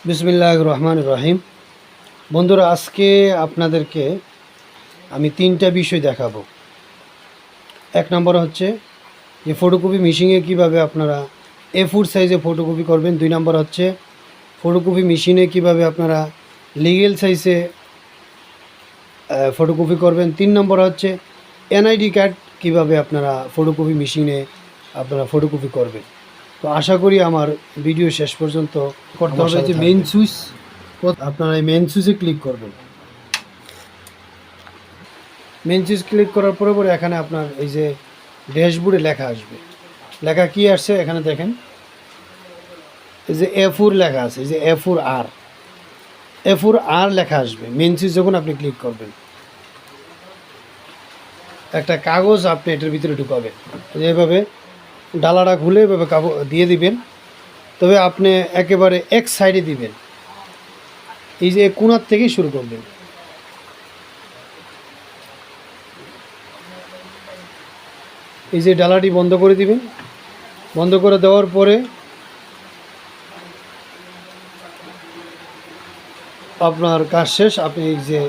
বিসমিল্লাহির রহমানির রহিম। বন্ধুরা, আজকে আপনাদেরকে আমি তিনটা বিষয় দেখাবো। এক নম্বর হচ্ছে যে ফটোকপি মেশিনে কিভাবে আপনারা A4 সাইজে ফটোকপি করবেন। দুই নম্বর হচ্ছে ফটোকপি মেশিনে কিভাবে আপনারা লিগেল সাইজে ফটোকপি করবেন। তিন নম্বর হচ্ছে NID কার্ড কিভাবে আপনারা ফটোকপি মেশিনে আপনারা ফটোকপি করবেন। তো আশা করি আমার ভিডিও শেষ পর্যন্ত করতে হবে। যে মেইন সুইচ, আপনারা এই মেইন সুইচে ক্লিক করবেন। মেইন সুইচ ক্লিক করার পরে এখানে আপনার এই যে ড্যাশবোর্ডে লেখা আসবে। লেখা কি আসছে এখানে দেখেন, এই যে A4 লেখা আছে, এই যে A4R লেখা আসবে। মেইন সুইচ যখন আপনি ক্লিক করবেন, একটা কাগজ আপনি এটার ভিতরে ঢুকাবেন। এভাবে ডালাটা খুলে এভাবে কাগজ দিয়ে দিবেন। তবে আপনি একেবারে এক সাইডে দিবেন, এই যে কোণার থেকেই শুরু করবেন। এই যে ডালাটি বন্ধ করে দিবেন। বন্ধ করে দেওয়ার পরে আপনার কাজ শেষ। আপনি এই যে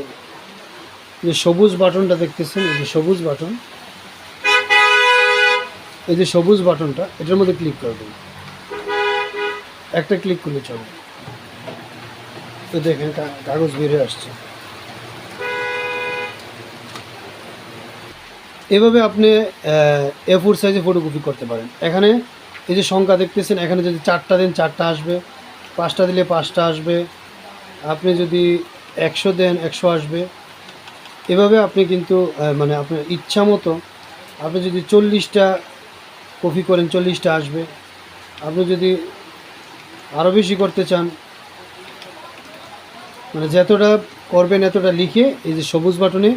সবুজ বাটনটা দেখতেছেন, এই যে সবুজ বাটন, এই যে সবুজ বাটনটা, এটার মধ্যে ক্লিক করবেন। একটা ক্লিক করলে চলবে। তো দেখেন কাগজ বেরিয়ে আসছে। এভাবে আপনি A4 সাইজে ফটোকপি করতে পারেন। এখানে এই যে সংখ্যা দেখতেছেন, এখানে যদি 4টা দেন 4টা আসবে, 5টা দিলে 5টা আসবে, আপনি যদি 100 দেন 100 আসবে। এভাবে আপনি কিন্তু মানে আপনার ইচ্ছা মতো আপনি যদি 40টা কপি করেন 40টা আসবে। আপনি যদি আরও বেশি করতে চান, মানে যতটা করবেন এতটা লিখে এই যে সবুজ বাটনে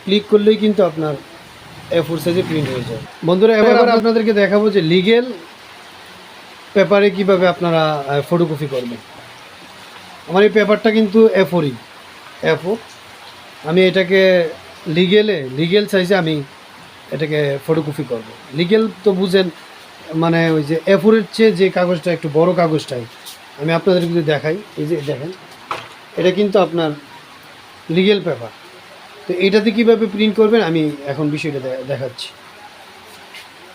ক্লিক করলেই কিন্তু আপনার A4 সাইজে প্রিন্ট হয়ে যায়। বন্ধুরা, এবার আপনাদেরকে দেখাবো যে লিগেল পেপারে কিভাবে আপনারা ফটোকপি করবেন। আমার এই পেপারটা কিন্তু A4। আমি এটাকে লিগেল সাইজে আমি এটাকে ফটোকপি করব। লিগেল তো বুঝেন, মানে ওই যে A4-এর চেয়ে যে কাগজটা একটু বড় কাগজটাই আমি আপনাদের কিন্তু দেখাই। এই যে দেখেন, এটা কিন্তু আপনার লিগেল পেপার। তো এটাতে কীভাবে প্রিন্ট করবেন আমি এখন বিষয়টা দেখাচ্ছি।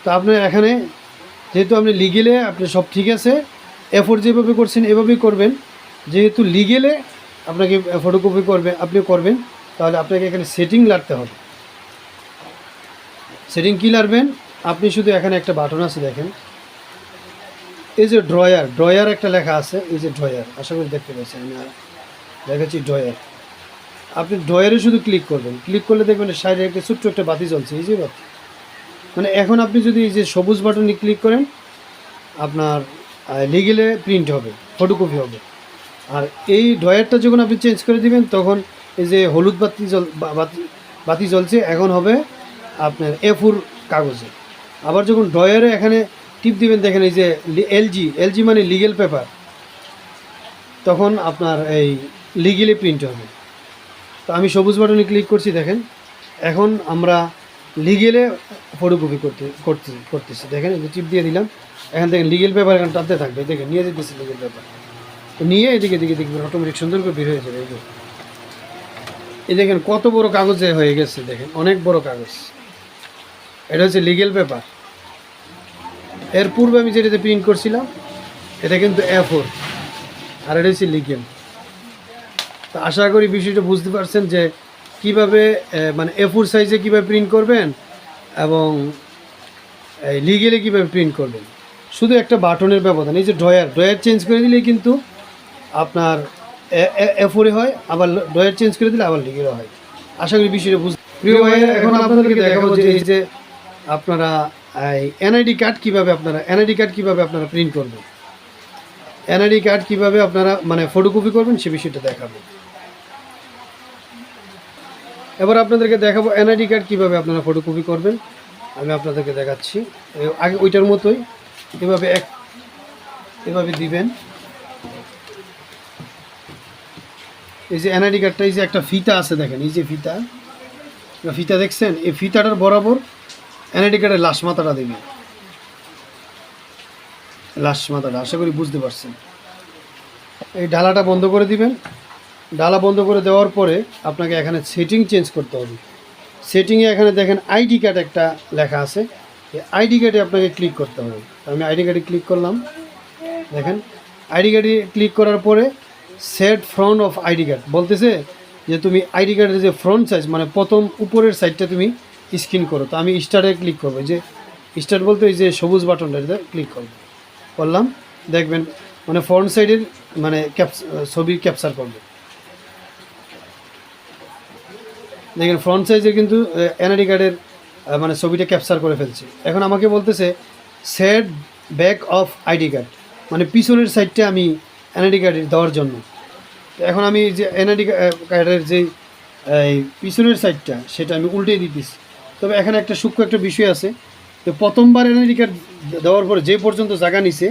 তো আপনার এখানে যেহেতু আপনি লিগেলে আপনি সব ঠিক আছে, A4 যেভাবে করছেন এভাবেই করবেন। যেহেতু লিগেলে আপনাকে ফটোকপি আপনি করবেন, তাহলে আপনাকে এখানে সেটিং লাড়তে হবে। সেটিং কী লাড়বেন, আপনি শুধু এখানে একটা বাটন আছে দেখেন, এই যে ড্রয়ার একটা লেখা আছে, এই যে ড্রয়ার, আশা করি দেখতে পাচ্ছেন, আমি দেখাচ্ছি ড্রয়ার। আপনি ড্রয়ারে শুধু ক্লিক করবেন। ক্লিক করলে দেখবেন সাইডে একটা ছোট্ট একটা বাতি জ্বলছে, এই যে বাতি। মানে এখন আপনি যদি এই যে সবুজ বাটনে ক্লিক করেন, আপনার লিগেলে প্রিন্ট হবে, ফটোকপি হবে। আর এই ড্রয়ারটা যখন আপনি চেঞ্জ করে দিবেন, তখন এই যে হলুদ বাতি জ্বলছে, এখন হবে আপনার A4 কাগজে। আবার যখন ড্রয়ারে এখানে টিপ দিবেন, দেখেন এই যে এলজি মানে লিগেল পেপার, তখন আপনার এই লিগেলে প্রিন্ট হবে। তো আমি সবুজ বাটনে ক্লিক করছি, দেখেন এখন আমরা লিগেলে ফটোকপি করতেছি। দেখেন এই যে টিপ দিয়ে দিলাম, এখান থেকে লিগেল পেপার এখানে টানতে থাকবে। দেখেন নিয়ে যেতেছি লিগেল পেপার, তো নিয়ে এদিকে দেখবেন অটোমেটিক সুন্দর করে বের হয়ে যাবে। এই দেখেন কত বড় কাগজে হয়ে গেছে, দেখেন অনেক বড় কাগজ। এটা হচ্ছে লিগেল পেপার। এর পূর্বে আমি যেটাতে প্রিন্ট করছিলাম এটা কিন্তু A4, আর এটা হচ্ছে লিগেল। তো আশা করি বিষয়টা বুঝতে পারছেন যে কিভাবে মানে A4 সাইজে কীভাবে প্রিন্ট করবেন এবং লিগেলে কীভাবে প্রিন্ট করবেন। শুধু একটা বাটনের ব্যবধান। এই যে ড্রয়ার চেঞ্জ করে দিলেই কিন্তু আপনার A4-এ হয়, আবার ড্রয়ার চেঞ্জ করে দিলে আবার লিগেলে হয়। আশা করি বিষয়টা বুঝতে। প্রিয় ভাই, এখন আপনাদেরকে দেখাবো যে এই যে আপনারা NID কার্ড কীভাবে আপনারা প্রিন্ট করবেন, NID কার্ড কীভাবে আপনারা মানে ফটোকপি করবেন সে বিষয়টা দেখাবো। এবার আপনাদেরকে দেখাবো NID কার্ড কীভাবে আপনারা ফটোকপি করবেন। আমি আপনাদেরকে দেখাচ্ছি। আগে ওইটার মতোই এভাবে দিবেন। এই যে NID কার্ডটা, এই যে একটা ফিতা আছে দেখেন, এই যে ফিতা দেখছেন, এই ফিতাটার বরাবর NID কার্ডের লাশ মাথাটা দেবেন। লাশ মাথাটা আশা করি বুঝতে পারছেন। এই ডালাটা বন্ধ করে দিবেন। ডালা বন্ধ করে দেওয়ার পরে আপনাকে এখানে সেটিং চেঞ্জ করতে হবে। সেটিংয়ে এখানে দেখেন আইডি কার্ড একটা লেখা আছে, এই আইডি কার্ডে আপনাকে ক্লিক করতে হবে। আমি আইডি কার্ডে ক্লিক করলাম। দেখেন আইডি কার্ডে ক্লিক করার পরে set front of ID card বলতেছে যে তুমি আইডি কার্ডের যে ফ্রন্ট সাইজ মানে প্রথম উপরের সাইডটা তুমি স্ক্রিন করো। তো আমি স্টার্টে ক্লিক করবো, যে স্টার্ট বলতে এই যে সবুজ বাটনটাতে ক্লিক করবো, করলাম। দেখবেন মানে ফ্রন্ট সাইডের মানে ছবি ক্যাপচার করবে। দেখেন ফ্রন্ট সাইজে কিন্তু এনআইডি কার্ডের মানে ছবিটা ক্যাপচার করে ফেলছে। এখন আমাকে বলতেছে set back of ID card, মানে পিছনের সাইডটা আমি এনআইডি কার্ডের দেওয়ার জন্য। এখন আমি যে এনআইডি কার্ডের যে এই পিছনের সাইডটা সেটা আমি উল্টে দিতেছি। তবে এখানে একটা সূক্ষ্ম একটা বিষয় আছে, তো প্রথমবার এনআইডি কার্ড দেওয়ার পরে যে পর্যন্ত জায়গা নিছে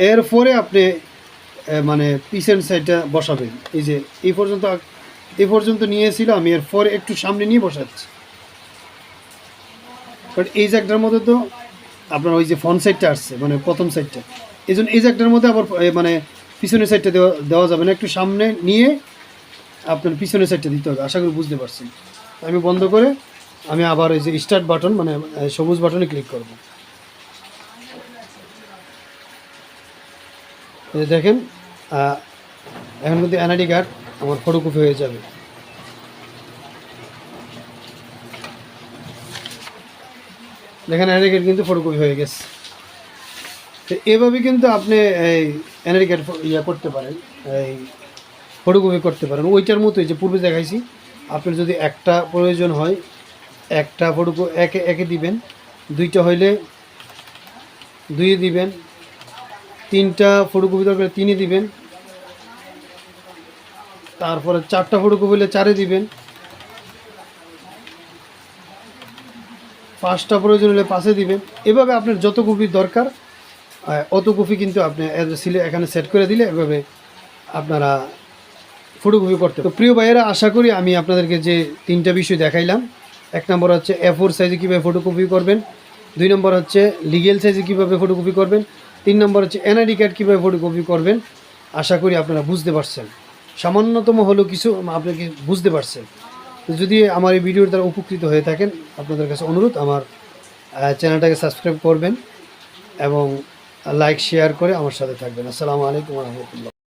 এরপরে আপনি মানে পিছনের সাইডটা বসাবেন। এই যে এই পর্যন্ত নিয়েছিল, আমি এরপরে একটু সামনে নিয়ে বসাচ্ছি। বাট এই জায়গাটার মধ্যে তো আপনার ওই যে ফ্রন্ট সাইডটা আসছে মানে প্রথম সাইডটা, এই জন্য এই জায়গাটার মধ্যে আবার মানে পিছনের সাইডটা দেওয়া যাবে না, একটু সামনে নিয়ে আপনার পিছনের সাইডটা দিতে হবে। আশা করি বুঝতে পারছেন। আমি বন্ধ করে আমি আবার এই যে স্টার্ট বাটন মানে সবুজ বাটনে ক্লিক করব। এই দেখেন এখন কিন্তু এনআইডি কার্ড আমার ফটোকপি হয়ে যাবে। দেখেন এনআইডি কার্ড কিন্তু ফটোকপি হয়ে গেছে। তো এভাবে কিন্তু আপনি এই এনআইডি কার্ড করতে পারেন, এই ফটোকপি করতে পারেন ওইটার মতোই যে পূর্বে দেখাইছি। আপনার যদি একটা প্রয়োজন হয় একটা ফটোকপি একে দিবেন, দুইটা হইলে দুইয়ে দিবেন, তিনটা ফটোকপি দরকার তিনে দিবেন, তারপরে চারটা ফটোকপি হলে চারে দিবেন, পাঁচটা প্রয়োজন হলে পাঁচে দিবেন। এভাবে আপনার যত কপি দরকার অত কপি কিন্তু আপনি এখানে সেট করে দিলে এভাবে আপনারা ফটোকপি করতে। তো প্রিয় ভাইয়েরা, আশা করি আমি আপনাদেরকে যে তিনটা বিষয় দেখাইলাম, এক নম্বর হচ্ছে A4 সাইজে কীভাবে ফটোকপি করবেন, দুই নম্বর হচ্ছে লিগেল সাইজে কীভাবে ফটোকপি করবেন, তিন নম্বর হচ্ছে এনআইডি কার্ড কীভাবে ফটোকপি করবেন। আশা করি আপনারা বুঝতে পারছেন, সামান্যতম হলেও কিছু আপনাকে বুঝতে পারছেন। তো যদি আমার এই ভিডিওর দ্বারা উপকৃত হয়ে থাকেন, আপনাদের কাছে অনুরোধ আমার চ্যানেলটাকে সাবস্ক্রাইব করবেন এবং লাইক শেয়ার করে আমার সাথে থাকবেন। আসসালামু আলাইকুম ওয়া রাহমাতুল্লাহ।